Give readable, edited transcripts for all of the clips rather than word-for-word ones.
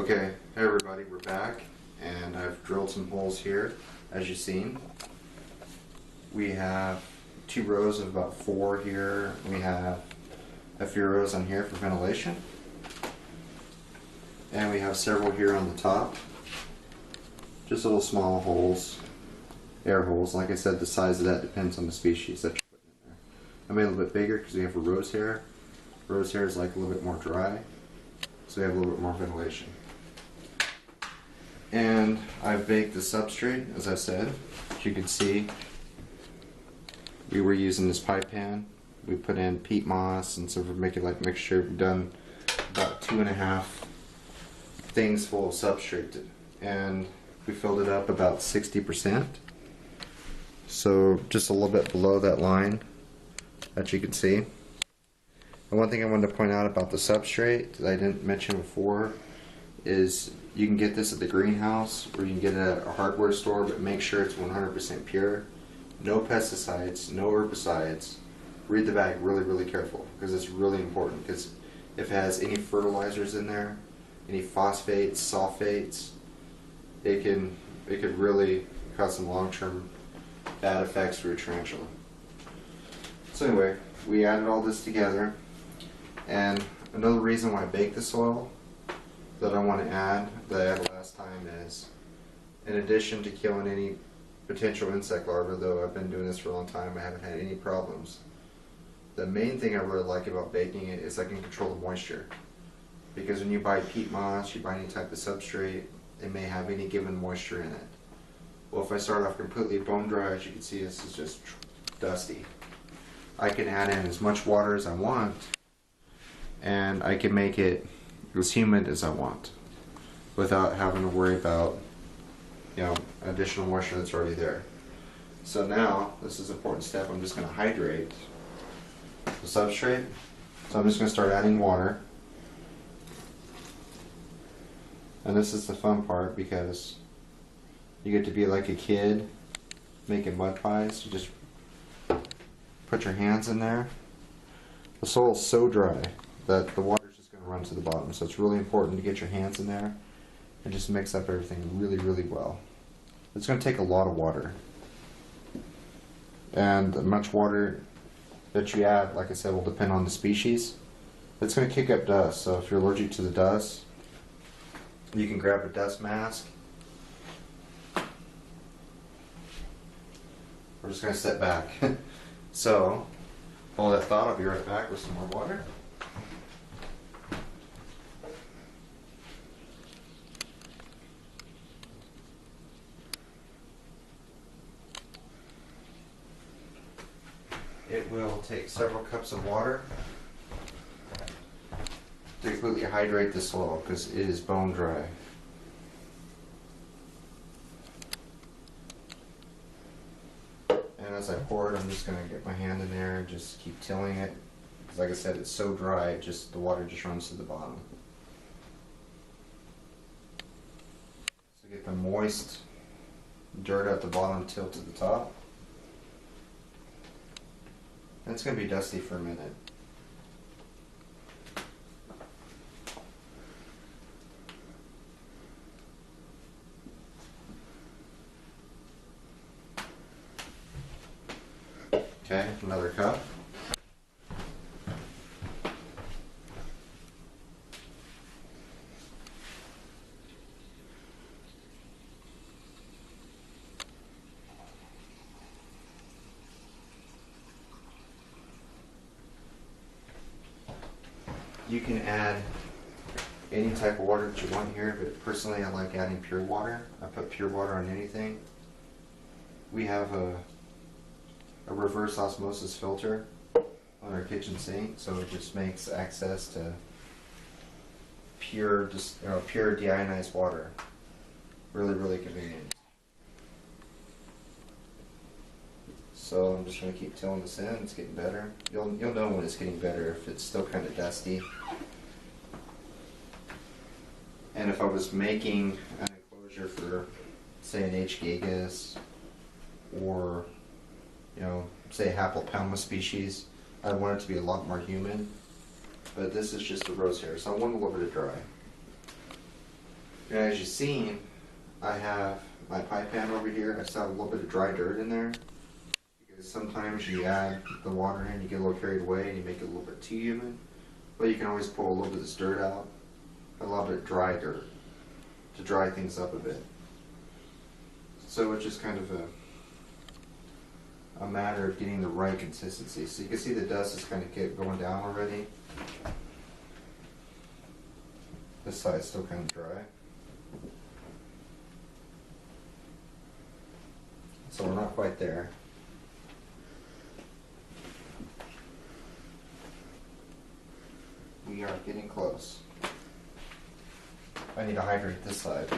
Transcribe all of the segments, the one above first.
Okay, hey everybody, we're back, and I've drilled some holes here, as you've seen. We have 2 rows of about 4 here. We have a few rows on here for ventilation. And we have several here on the top. Just little small holes, air holes. Like I said, the size of that depends on the species that you're putting in there. I made it a little bit bigger because we have a rose hair. Rose hair is like a little bit more dry, so we have a little bit more ventilation. And I've baked the substrate, as I said. As you can see, we were using this pie pan. We put in peat moss and sort of make it like mixture. We've done about 2.5 things full of substrate, and we filled it up about 60%. So just a little bit below that line that you can see. And one thing I wanted to point out about the substrate that I didn't mention before is you can get this at the greenhouse, or you can get it at a hardware store, but make sure it's 100% pure. No pesticides, no herbicides. Read the bag really careful, because it's really important, because if it has any fertilizers in there, any phosphates, sulfates, it could really cause some long-term bad effects for your tarantula. So anyway, we added all this together, and another reason why I baked the soil that I want to add, that I added last time, is in addition to killing any potential insect larvae, though I've been doing this for a long time, I haven't had any problems. The main thing I really like about baking it is I can control the moisture. Because when you buy peat moss, you buy any type of substrate, it may have any given moisture in it. Well, if I start off completely bone dry, as you can see, this is just dusty. I can add in as much water as I want, and I can make it as humid as I want without having to worry about, additional moisture that's already there. So now, this is an important step. I'm just going to hydrate the substrate. So I'm just going to start adding water. And this is the fun part, because you get to be like a kid making mud pies. You just put your hands in there. The soil is so dry that the water is just going to run to the bottom. So it's really important to get your hands in there and just mix up everything really well. It's going to take a lot of water. And the much water that you add, like I said, will depend on the species. It's going to kick up dust. So if you're allergic to the dust, you can grab a dust mask. We're just going to sit back. So, hold that thought, I'll be right back with some more water. It will take several cups of water to completely hydrate the soil, because it is bone dry. And as I pour it, I'm just going to get my hand in there and just keep tilling it. Because like I said, it's so dry, the water just runs to the bottom. So get the moist dirt at the bottom, tilt to the top. And it's going to be dusty for a minute. Okay, another cup. You can add any type of water that you want here, but personally I like adding pure water. I put pure water on anything. We have a reverse osmosis filter on our kitchen sink, so it just makes access to pure deionized water really convenient. So I'm just going to keep tilling this in. It's getting better. You'll know when it's getting better if it's still kind of dusty. And if I was making an enclosure for, say, an H. gigas, or say Hapalpalma species, I want it to be a lot more humid. But this is just a rose hair, so I want a little bit of dry. And as you've seen, I have my pipe pan over here. I still have a little bit of dry dirt in there. Because sometimes you add the water in, you get a little carried away and you make it a little bit too humid. But you can always pull a little bit of this dirt out. A little bit of dry dirt to dry things up a bit. So it's just kind of a matter of getting the right consistency. So you can see the dust is kind of going down already. This side's still kind of dry. So we're not quite there. We are getting close. I need to hydrate this side.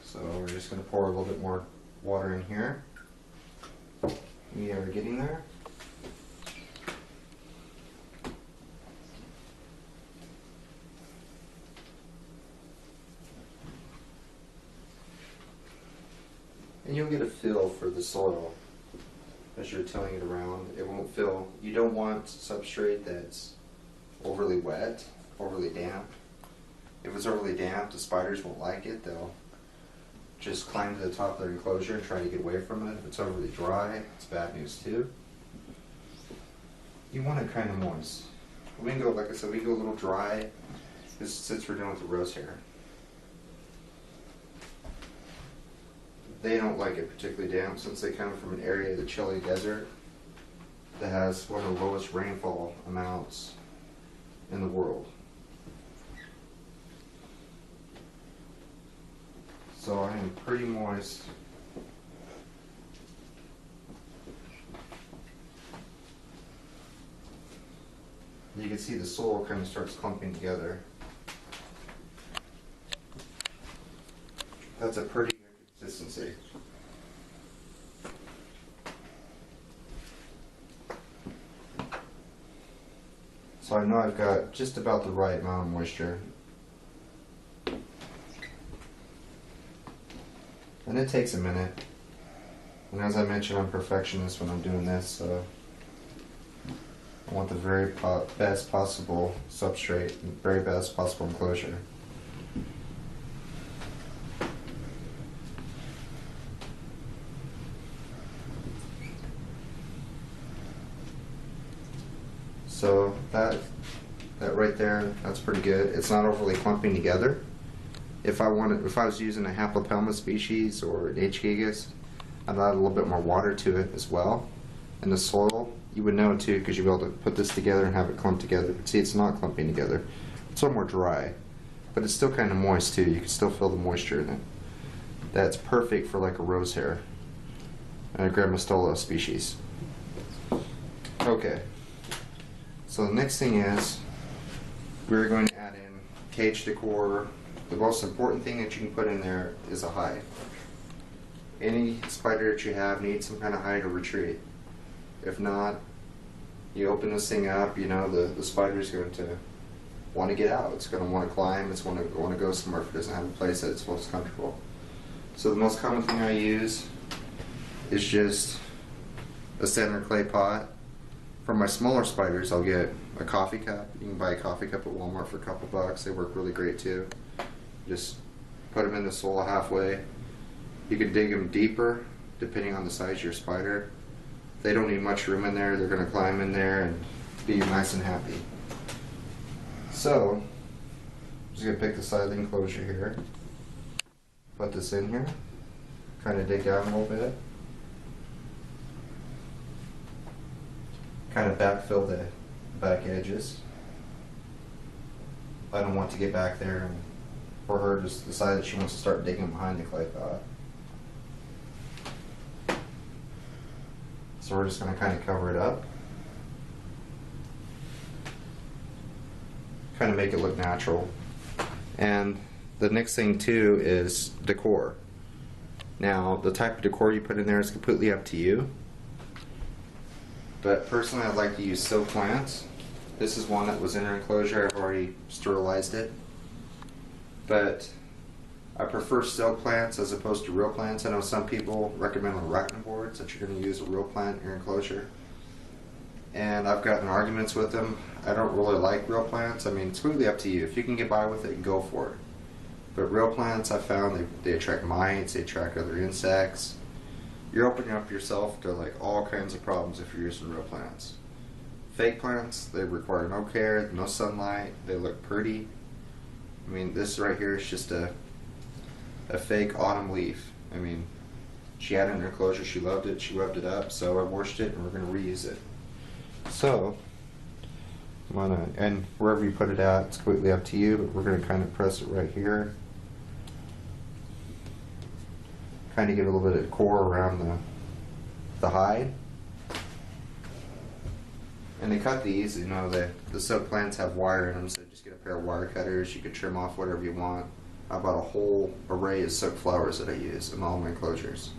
So we're just going to pour a little bit more water in here. We are getting there. And you'll get a feel for the soil as you're tilling it around. It won't feel, you don't want substrate that's overly wet, overly damp. If it's overly damp, the spiders won't like it. They'll just climb to the top of their enclosure and try to get away from it. If it's overly dry, it's bad news too. You want it kind of moist. We can go, like I said, we can go a little dry since we're dealing with the rose hair. They don't like it particularly damp since they come from an area of the Chile desert that has one of the lowest rainfall amounts in the world. So I am pretty moist. You can see the soil kind of starts clumping together. That's a pretty good consistency. So I know I've got just about the right amount of moisture. And it takes a minute. And as I mentioned, I'm a perfectionist when I'm doing this, so I want the very best possible substrate and very best possible enclosure. So that right there, that's pretty good. It's not overly clumping together. If I was using a Haplopelma species or an H. gigas, I'd add a little bit more water to it as well. And the soil, you would know too, because you'd be able to put this together and have it clump together. But see, it's not clumping together. It's a little more dry, but it's still kind of moist too. You can still feel the moisture in it. That's perfect for like a rose hair and a Grammostola species. Okay. So the next thing is we're going to add in cage decor. The most important thing that you can put in there is a hide. Any spider that you have needs some kind of hide or retreat. If not, you open this thing up, you know, the spider is going to want to get out. It's going to want to climb. It's going to want to go somewhere if it doesn't have a place that it's most comfortable. So the most common thing I use is just a standard clay pot. For my smaller spiders, I'll get a coffee cup. You can buy a coffee cup at Walmart for a couple bucks. They work really great too. Just put them in the soil halfway. You can dig them deeper depending on the size of your spider. If they don't need much room in there, they're going to climb in there and be nice and happy. So, I'm just going to pick the side of the enclosure here. Put this in here. Kind of dig down a little bit. Kind of backfill the back edges. I don't want to get back there and for her just decide that she wants to start digging behind the clay pot. So we're just going to kind of cover it up. Kind of make it look natural. And the next thing too is decor. Now the type of decor you put in there is completely up to you. But personally, I like to use silk plants. This is one that was in our enclosure. I've already sterilized it. But I prefer silk plants as opposed to real plants. I know some people recommend arachne boards that you're going to use a real plant in your enclosure. And I've gotten arguments with them. I don't really like real plants. I mean, it's completely up to you. If you can get by with it, go for it. But real plants, I found they attract mites, they attract other insects. You're opening up yourself to like all kinds of problems if you're using real plants. Fake plants, they require no care, no sunlight, they look pretty. I mean, this right here is just a fake autumn leaf. I mean, she had it in her enclosure, she loved it, she rubbed it up, so I washed it and we're going to reuse it. So, and wherever you put it at, it's completely up to you, but we're going to kind of press it right here. Kind of get a little bit of decor around the hide. And they cut these, you know, the silk plants have wire in them, so just get a pair of wire cutters. You can trim off whatever you want. I bought a whole array of silk flowers that I use in all my enclosures.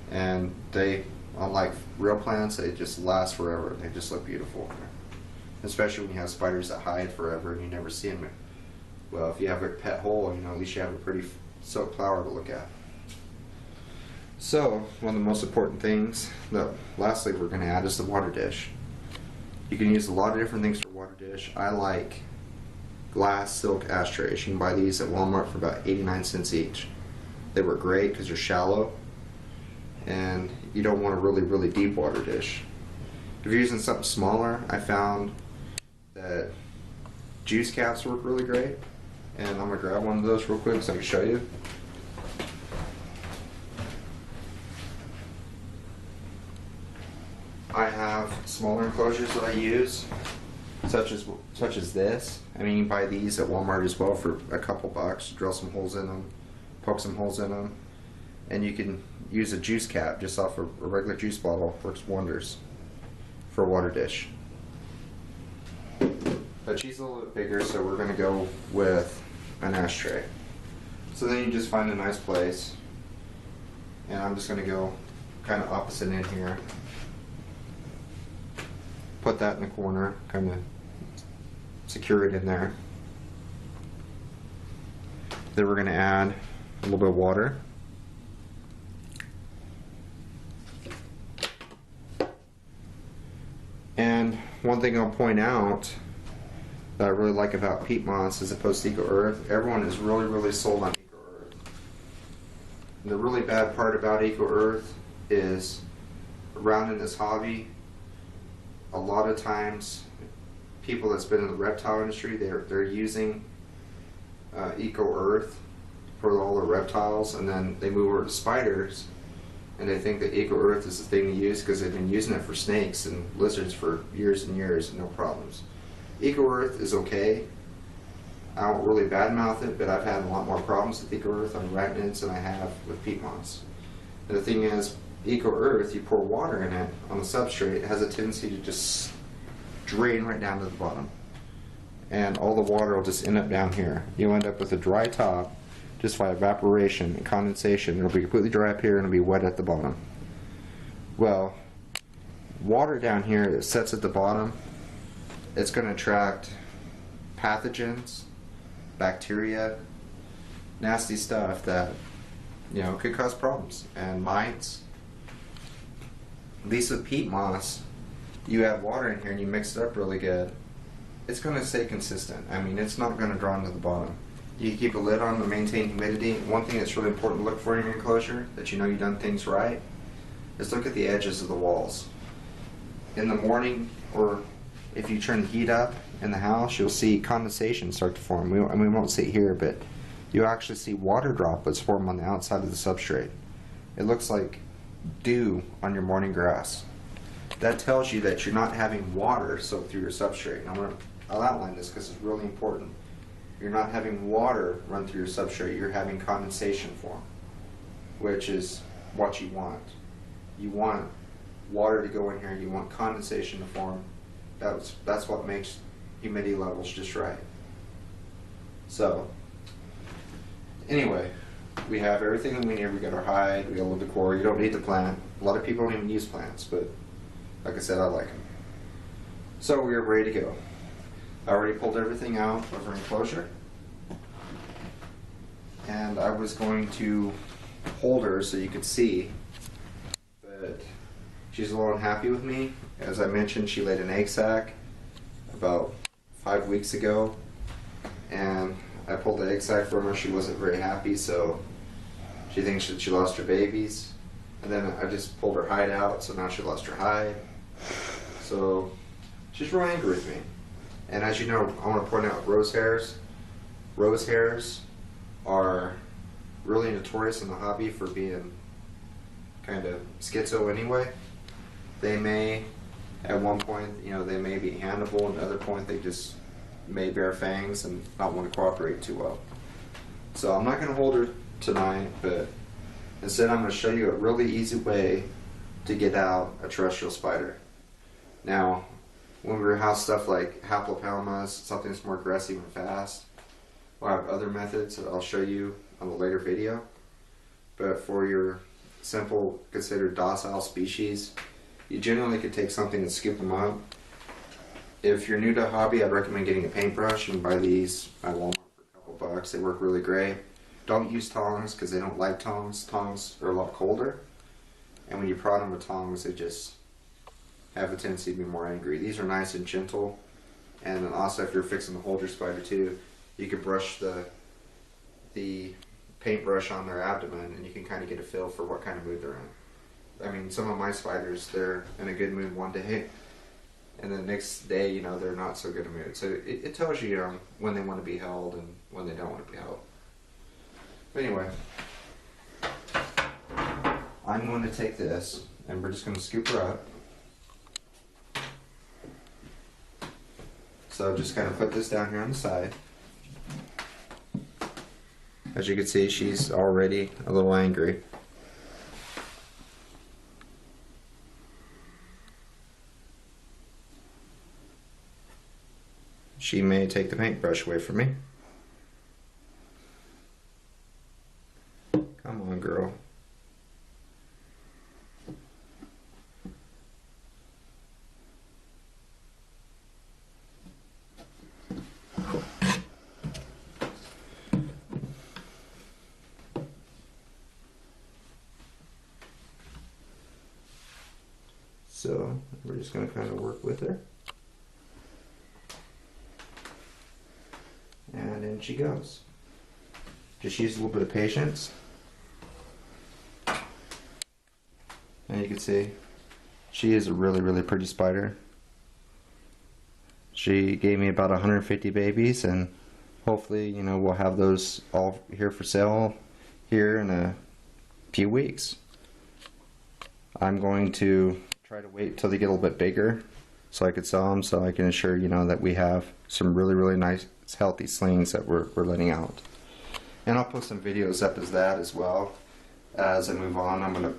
And they, unlike real plants, they just last forever. They just look beautiful. Especially when you have spiders that hide forever and you never see them. Well, if you have a pet hole, you know, at least you have a pretty silk flower to look at. So, one of the most important things that lastly we're going to add is the water dish. You can use a lot of different things for water dish. I like glass silk ashtrays. You can buy these at Walmart for about 89 cents each. They work great because they're shallow and you don't want a really, really deep water dish. If you're using something smaller, I found that juice caps work really great. And I'm going to grab one of those real quick so I can show you. I have smaller enclosures that I use, such as this. I mean, you can buy these at Walmart as well for a couple bucks. Drill some holes in them, poke some holes in them, and you can use a juice cap just off a regular juice bottle. Works wonders for a water dish. But she's a little bit bigger, so we're going to go with an ashtray. So then you just find a nice place, and I'm just going to go kind of opposite in here. Put that in the corner, kind of secure it in there. Then we're going to add a little bit of water. And one thing I'll point out that I really like about peat moss as opposed to Eco Earth, everyone is really, really sold on Eco Earth. The really bad part about Eco Earth is around in this hobby, a lot of times people that's been in the reptile industry, they're using Eco Earth for all the reptiles, and then they move over to spiders and they think that Eco Earth is the thing to use because they've been using it for snakes and lizards for years and years and no problems. Eco Earth is okay. I don't really badmouth it, but I've had a lot more problems with Eco Earth on arachnids than I have with peat moss. And the thing is, Eco Earth, you pour water in it on the substrate, it has a tendency to just drain right down to the bottom. And all the water will just end up down here. You end up with a dry top just by evaporation and condensation. It'll be completely dry up here and it'll be wet at the bottom. Well, water down here that sets at the bottom, it's going to attract pathogens, bacteria, nasty stuff that, you know, could cause problems, and mites. At least with peat moss, you add water in here and you mix it up really good, it's going to stay consistent. I mean, it's not going to draw into the bottom. You keep a lid on to maintain humidity. One thing that's really important to look for in your enclosure, that you know you've done things right, is look at the edges of the walls. In the morning, or if you turn the heat up in the house, you'll see condensation start to form. We won't see it here, but you'll actually see water droplets form on the outside of the substrate. It looks like dew on your morning grass. That tells you that you're not having water soak through your substrate. And I'll outline this because it's really important. You're not having water run through your substrate, you're having condensation form, which is what you want. You want water to go in here, you want condensation to form. That's what makes humidity levels just right. So, anyway, we have everything that we need. We got our hide, we got a little decor. You don't need the plant. A lot of people don't even use plants, but Like I said, I like them. So we are ready to go. I already pulled everything out of her enclosure. And I was going to hold her so you could see, but she's a little unhappy with me. As I mentioned, she laid an egg sac about 5 weeks ago, and I pulled the egg sac from her. She wasn't very happy, so she thinks that she lost her babies. And then I just pulled her hide out, so now she lost her hide. So she's real angry with me. And as you know, I want to point out rose hairs. Rose hairs are really notorious in the hobby for being kind of schizo anyway. They may, at one point, you know, they may be handleable, and at another point they just may bear fangs and not want to cooperate too well. So I'm not going to hold her tonight, but instead I'm going to show you a really easy way to get out a terrestrial spider. Now, when we rehouse stuff like haplopalmas, something that's more aggressive and fast, we'll have other methods that I'll show you on a later video. But for your simple, considered docile species, you generally could take something and scoop them up. If you're new to the hobby, I'd recommend getting a paintbrush. You can buy these at Walmart for a couple bucks. They work really great. Don't use tongs because they don't like tongs. Tongs are a lot colder. And when you prod them with tongs, they just have a tendency to be more angry. These are nice and gentle. And then also, if you're fixing to hold your spider too, you can brush the paintbrush on their abdomen, and you can kind of get a feel for what kind of mood they're in. I mean, some of my spiders, they're in a good mood one day, and the next day, you know, they're not so good a mood. So it tells you, when they want to be held and when they don't want to be held. But anyway, I'm going to take this, and we're just going to scoop her up. So just kind of put this down here on the side. As you can see, she's already a little angry. She may take the paintbrush away from me. Come on, girl. So we're just going to kind of work with her. And in she goes. Just use a little bit of patience. And you can see, she is a really, really pretty spider. She gave me about 150 babies, and hopefully, you know, we'll have those all here for sale here in a few weeks. I'm going to try to wait till they get a little bit bigger so I could sell them, so I can ensure, you know, that we have some really, really nice, healthy slings that we're letting out. And I'll post some videos up as that as well. As I move on, I'm going to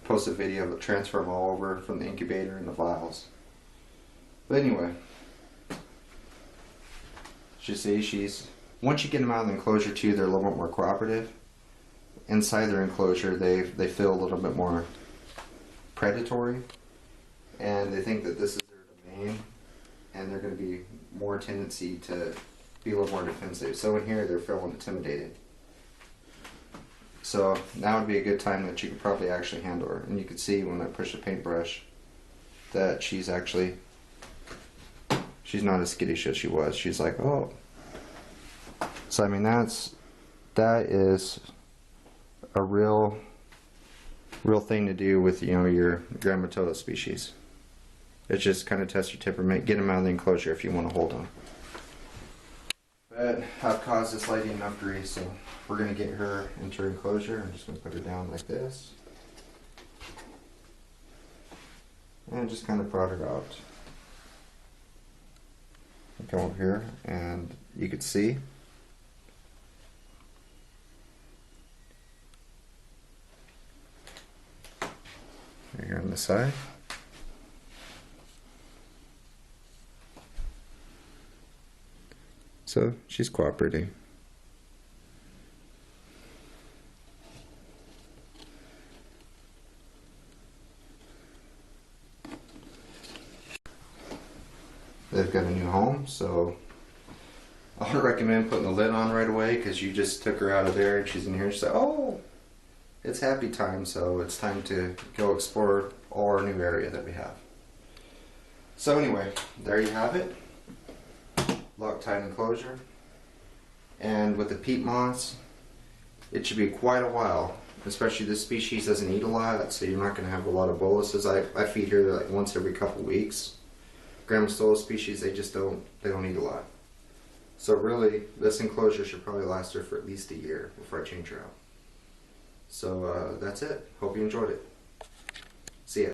post a video of the transfer them all over from the incubator and the vials. But anyway, you see, once you get them out of the enclosure too, they're a little bit more cooperative. Inside their enclosure, they feel a little bit more predatory, and they think that this is their domain, and they're going to be more tendency to be a little more defensive. So in here, they're feeling intimidated. So now would be a good time that you could probably actually handle her. And you can see when I push the paintbrush that she's not as skittish as she was. She's like, oh. So I mean, that is a real thing to do with, you know, your Grammatota species. It's just kind of test your temperament, get them out of the enclosure if you want to hold them. But I've caused this lady enough grief, so we're going to get her into her enclosure. I'm just going to put her down like this. And just kind of prod her out. Come over here, and you can see right here on the side. So she's cooperating. they've got a new home, so I would recommend putting the lid on right away, because you just took her out of there and she's in here and she's like, oh, it's happy time, so it's time to go explore all our new area that we have. So anyway, there you have it. Loctite enclosure. And with the peat moss, it should be quite a while. Especially this species doesn't eat a lot, so you're not going to have a lot of boluses. I feed her like once every couple weeks. Grammostola species, they don't eat a lot. So really, this enclosure should probably last her for at least a year before I change her out. So that's it. Hope you enjoyed it.